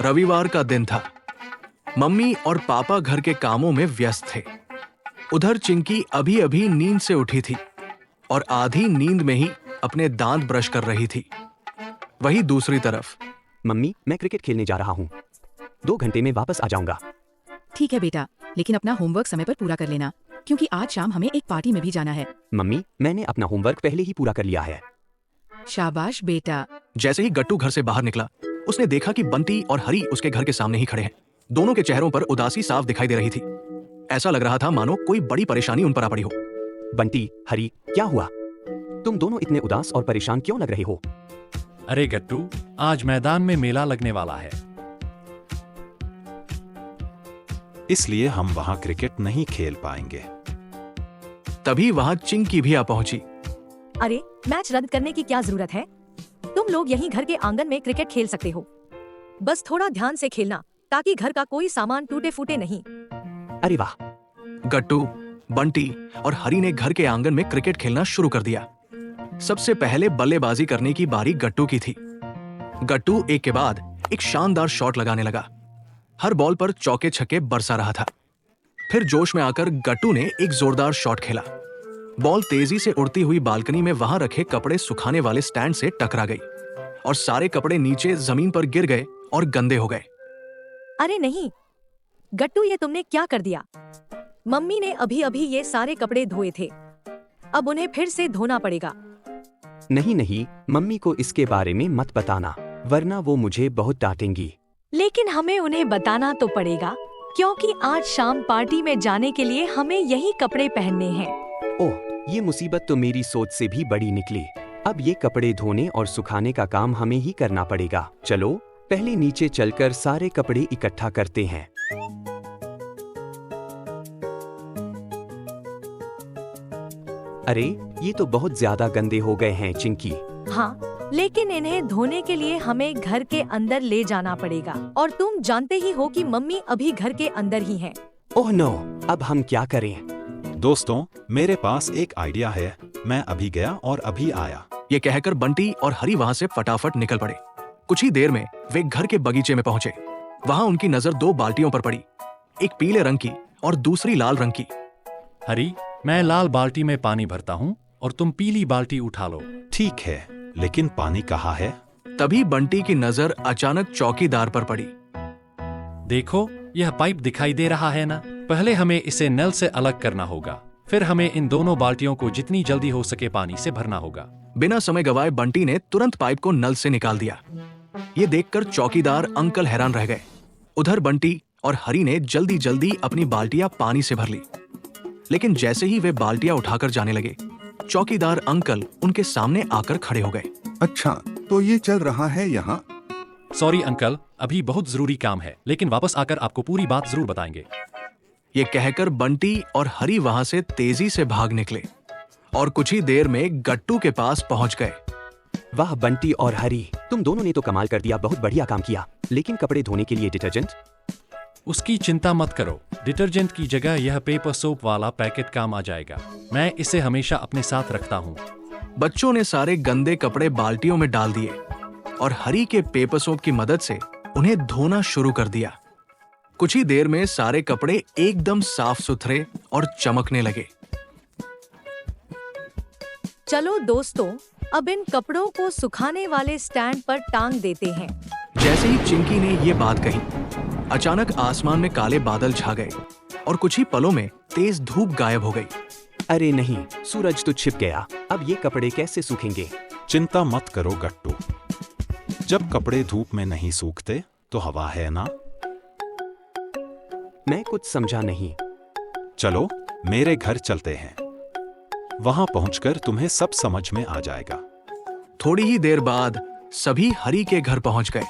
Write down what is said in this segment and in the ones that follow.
रविवार का दिन था। मम्मी और पापा घर के कामों में व्यस्त थे। उधर चिंकी अभी अभी नींद से उठी थी और आधी नींद में ही अपने दांत ब्रश कर रही थी। वहीं दूसरी तरफ मम्मी, मैं क्रिकेट खेलने जा रहा हूँ। 2 घंटे में वापस आ जाऊंगा। ठीक है बेटा, लेकिन अपना होमवर्क समय पर पूरा कर लेना, क्योंकि आज शाम हमें एक पार्टी में भी जाना है। मम्मी, मैंने अपना होमवर्क पहले ही पूरा कर लिया है। शाबाश बेटा। जैसे ही गट्टू घर से बाहर निकला, उसने देखा कि बंटी और हरी उसके घर के सामने ही खड़े हैं। दोनों के चेहरों पर उदासी साफ दिखाई दे रही थी। ऐसा लग रहा था मानो कोई बड़ी परेशानी उन पर आ पड़ी हो। बंटी, हरी, क्या हुआ? तुम दोनों इतने उदास और परेशान क्यों लग रहे हो? अरे गट्टू, आज मैदान में मेला लगने वाला है, इसलिए हम वहां क्रिकेट नहीं खेल पाएंगे। तभी वहां चिंकी भी आ पहुंची। अरे, मैच रद्द करने की क्या जरूरत है? तुम लोग यहीं घर के आंगन में क्रिकेट खेल सकते हो। बस थोड़ा ध्यान से खेलना, ताकि घर का कोई सामान टूटे फूटे नहीं। अरे वाह! गट्टू, बंटी और हरी ने घर के आंगन में क्रिकेट खेलना शुरू कर दिया। सबसे पहले बल्लेबाजी करने की बारी गट्टू की थी। गट्टू एक के बाद एक शानदार शॉट लगाने लगा। हर बॉल पर चौके छक्के बरसा रहा था। फिर जोश में आकर गट्टू ने एक जोरदार शॉट खेला। बॉल तेजी से उड़ती हुई बालकनी में वहां रखे कपड़े सुखाने वाले स्टैंड से टकरा गई और सारे कपड़े नीचे जमीन पर गिर गए और गंदे हो गए। अरे नहीं गट्टू, ये तुमने क्या कर दिया? मम्मी ने अभी अभी ये सारे कपड़े धोए थे, अब उन्हें फिर से धोना पड़ेगा। नहीं नहीं, मम्मी को इसके बारे में मत बताना, वरना वो मुझे बहुत डांटेंगी। लेकिन हमें उन्हें बताना तो पड़ेगा, क्योंकि आज शाम पार्टी में जाने के लिए हमें यही कपड़े पहनने हैं। ओह, ये मुसीबत तो मेरी सोच से भी बड़ी निकली। अब ये कपड़े धोने और सुखाने का काम हमें ही करना पड़ेगा। चलो पहले नीचे चलकर सारे कपड़े इकट्ठा करते हैं। अरे, ये तो बहुत ज्यादा गंदे हो गए हैं चिंकी। हाँ, लेकिन इन्हें धोने के लिए हमें घर के अंदर ले जाना पड़ेगा, और तुम जानते ही हो कि मम्मी अभी घर के अंदर ही हैं। ओह नो, अब हम क्या करें? दोस्तों, मेरे पास एक आइडिया है। मैं अभी गया और अभी आया। ये कहकर बंटी और हरी वहां से फटाफट निकल पड़े। कुछ ही देर में वे घर के बगीचे में पहुंचे। वहां उनकी नजर 2 बाल्टियों पर पड़ी, एक पीले रंग की और दूसरी लाल रंग की। हरी, मैं लाल बाल्टी में पानी भरता हूँ और तुम पीली बाल्टी उठा लो। ठीक है, लेकिन पानी कहाँ है? तभी बंटी की नजर अचानक चौकीदार पर पड़ी। देखो, यह पाइप दिखाई दे रहा है ना? पहले हमें इसे नल से अलग करना होगा, फिर हमें इन दोनों बाल्टियों को जितनी जल्दी हो सके पानी से भरना होगा। बिना समय गवाए बंटी ने तुरंत पाइप को नल से निकाल दिया। ये देखकर चौकीदार अंकल हैरान रह गए। उधर बंटी और हरी ने जल्दी जल्दी अपनी बाल्टियां पानी से भर ली, लेकिन जैसे ही वे बाल्टियां उठाकर जाने लगे, चौकीदार अंकल उनके सामने आकर खड़े हो गए। अच्छा, तो ये चल रहा है यहाँ? सॉरी अंकल, अभी बहुत जरूरी काम है, लेकिन वापस आकर आपको पूरी बात जरूर बताएंगे। ये कहकर बंटी और हरी वहां से तेजी से भाग निकले और कुछ ही देर में गट्टू के पास पहुंच गए। वाह बंटी और हरी, तुम दोनों ने तो कमाल कर दिया, बहुत बढ़िया काम किया। लेकिन कपड़े धोने के लिए डिटर्जेंट? उसकी चिंता मत करो, डिटर्जेंट की जगह यह पेपर सोप वाला पैकेट काम आ जाएगा। मैं इसे हमेशा अपने साथ रखता हूँ। बच्चों ने सारे गंदे कपड़े बाल्टियों में डाल दिए और हरी के पेपर सोप की मदद से उन्हें धोना शुरू कर दिया। कुछ ही देर में सारे कपड़े एकदम साफ सुथरे और चमकने लगे। चलो दोस्तों, अब इन कपड़ों को सुखाने वाले स्टैंड पर टांग देते हैं। जैसे ही चिंकी ने ये बात कही, अचानक आसमान में काले बादल छा गए और कुछ ही पलों में तेज धूप गायब हो गई। अरे नहीं, सूरज तो छिप गया। अब ये कपड़े कैसे सूखेंगे? चिंता मत करो गट्टू, जब कपड़े धूप में नहीं सूखते तो हवा है ना। मैं कुछ समझा नहीं। चलो मेरे घर चलते हैं, वहां पहुंचकर तुम्हें सब समझ में आ जाएगा। थोड़ी ही देर बाद सभी हरी के घर पहुंच गए।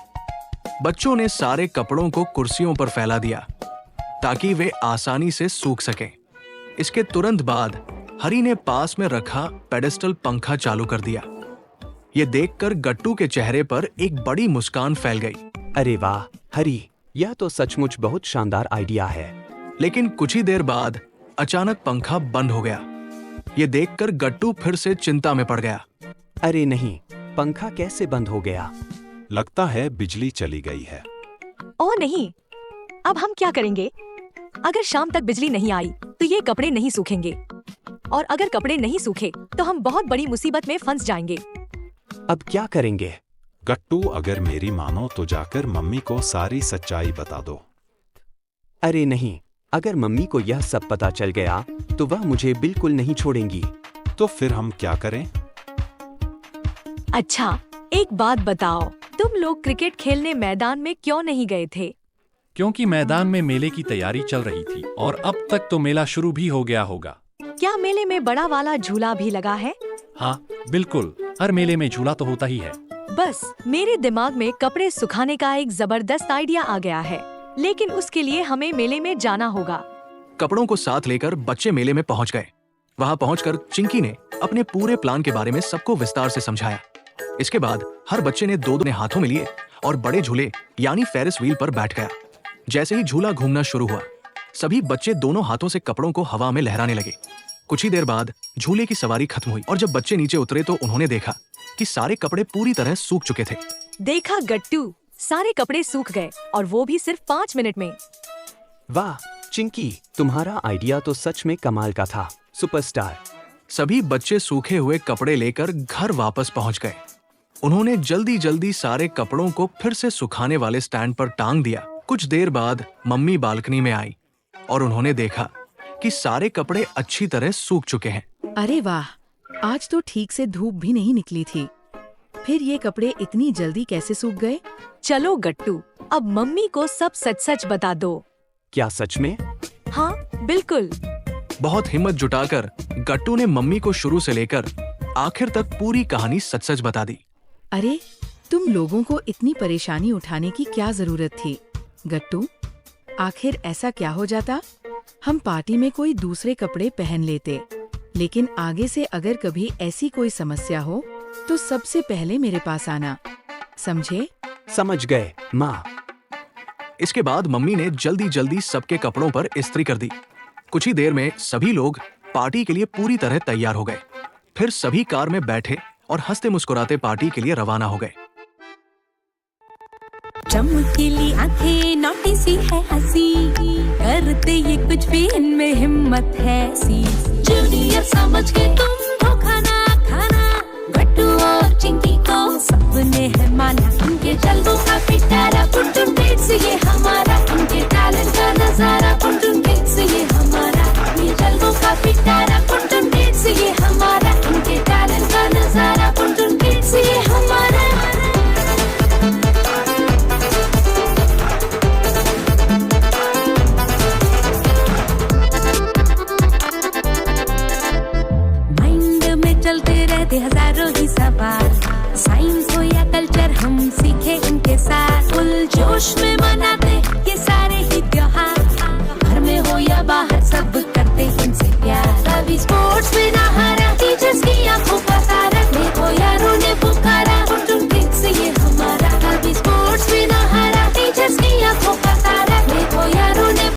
बच्चों ने सारे कपड़ों को कुर्सियों पर फैला दिया ताकि वे आसानी से सूख सकें। इसके तुरंत बाद हरी ने पास में रखा पेडेस्टल पंखा चालू कर दिया। ये देखकर गट्टू के चेहरे पर एक बड़ी मुस्कान फैल गई। अरे वाह हरी, यह तो सचमुच बहुत शानदार आइडिया है। लेकिन कुछ ही देर बाद अचानक पंखा बंद हो गया। ये देखकर गट्टू फिर से चिंता में पड़ गया। अरे नहीं, पंखा कैसे बंद हो गया? लगता है बिजली चली गई है। ओह नहीं, अब हम क्या करेंगे? अगर शाम तक बिजली नहीं आई तो ये कपड़े नहीं सूखेंगे, और अगर कपड़े नहीं सूखे तो हम बहुत बड़ी मुसीबत में फंस जाएंगे। अब क्या करेंगे? गट्टू, अगर मेरी मानो तो जाकर मम्मी को सारी सच्चाई बता दो। अरे नहीं, अगर मम्मी को यह सब पता चल गया तो वह मुझे बिल्कुल नहीं छोड़ेंगी। तो फिर हम क्या करें? अच्छा, एक बात बताओ, तुम लोग क्रिकेट खेलने मैदान में क्यों नहीं गए थे? क्योंकि मैदान में मेले की तैयारी चल रही थी और अब तक तो मेला शुरू भी हो गया होगा। क्या मेले में बड़ा वाला झूला भी लगा है? हाँ बिल्कुल, हर मेले में झूला तो होता ही है। बस मेरे दिमाग में कपड़े सुखाने का एक जबरदस्त आइडिया आ गया है, लेकिन उसके लिए हमें मेले में जाना होगा। कपड़ों को साथ लेकर बच्चे मेले में पहुंच गए। वहां पहुंचकर चिंकी ने अपने पूरे प्लान के बारे में सबको विस्तार से समझाया। इसके बाद हर बच्चे ने दो दो हाथों में लिए और बड़े झूले यानी फेरिस व्हील पर बैठ गया। जैसे ही झूला घूमना शुरू हुआ, सभी बच्चे दोनों हाथों से कपड़ों को हवा में लहराने लगे। कुछ ही देर बाद झूले की सवारी खत्म हुई और जब बच्चे नीचे उतरे तो उन्होंने देखा कि सारे कपड़े पूरी तरह सूख चुके थे। देखा गट्टू, सारे कपड़े सूख गए और वो भी सिर्फ 5 मिनट में। वाह चिंकी, तुम्हारा आइडिया तो सच में कमाल का था, सुपरस्टार। सभी बच्चे सूखे हुए कपड़े लेकर घर वापस पहुंच गए। उन्होंने जल्दी जल्दी सारे कपड़ों को फिर से सुखाने वाले स्टैंड पर टांग दिया। कुछ देर बाद मम्मी बालकनी में आई और उन्होंने देखा कि सारे कपड़े अच्छी तरह सूख चुके हैं। अरे वाह, आज तो ठीक से धूप भी नहीं निकली थी। फिर ये कपड़े इतनी जल्दी कैसे सूख गए? चलो गट्टू, अब मम्मी को सब सच सच बता दो। क्या सच में? हाँ बिल्कुल। बहुत हिम्मत जुटाकर गट्टू ने मम्मी को शुरू से लेकर आखिर तक पूरी कहानी सच सच बता दी। अरे, तुम लोगों को इतनी परेशानी उठाने की क्या जरूरत थी? गट्टू, आखिर ऐसा क्या हो जाता? हम पार्टी में कोई दूसरे कपड़े पहन लेते, लेकिन आगे से अगर कभी ऐसी कोई समस्या हो तो सबसे पहले मेरे पास आना, समझे? समझ गए माँ। इसके बाद मम्मी ने जल्दी जल्दी सबके कपड़ों पर इस्त्री कर दी। कुछ ही देर में सभी लोग पार्टी के लिए पूरी तरह तैयार हो गए। फिर सभी कार में बैठे और हंसते मुस्कुराते पार्टी के लिए रवाना हो गए। चमकीली आंखें, नौटी सी है हंसी, करते ये कुछ भी इनमें हिम्मत है सी। जूनियर समझ के तुम हो खाना खाना, गट्टू और चिंकी को सबने है माना। उनके जल्दों का पिटारा, पुटुन डेट्स ये हमारा, उनके टैलेंट का नजारा, पुटुन डेट्स ये हमारा। ये जल्दों का पिटारा, पुटुन डेट्स ये हमारा, उनके टैलेंट का नजारा, पुटुन डेट्स ये हमारा। हजारों ही सवाल, साइंस हो या कल्चर हम सीखे इनके साथ। फुल जोश में मनाते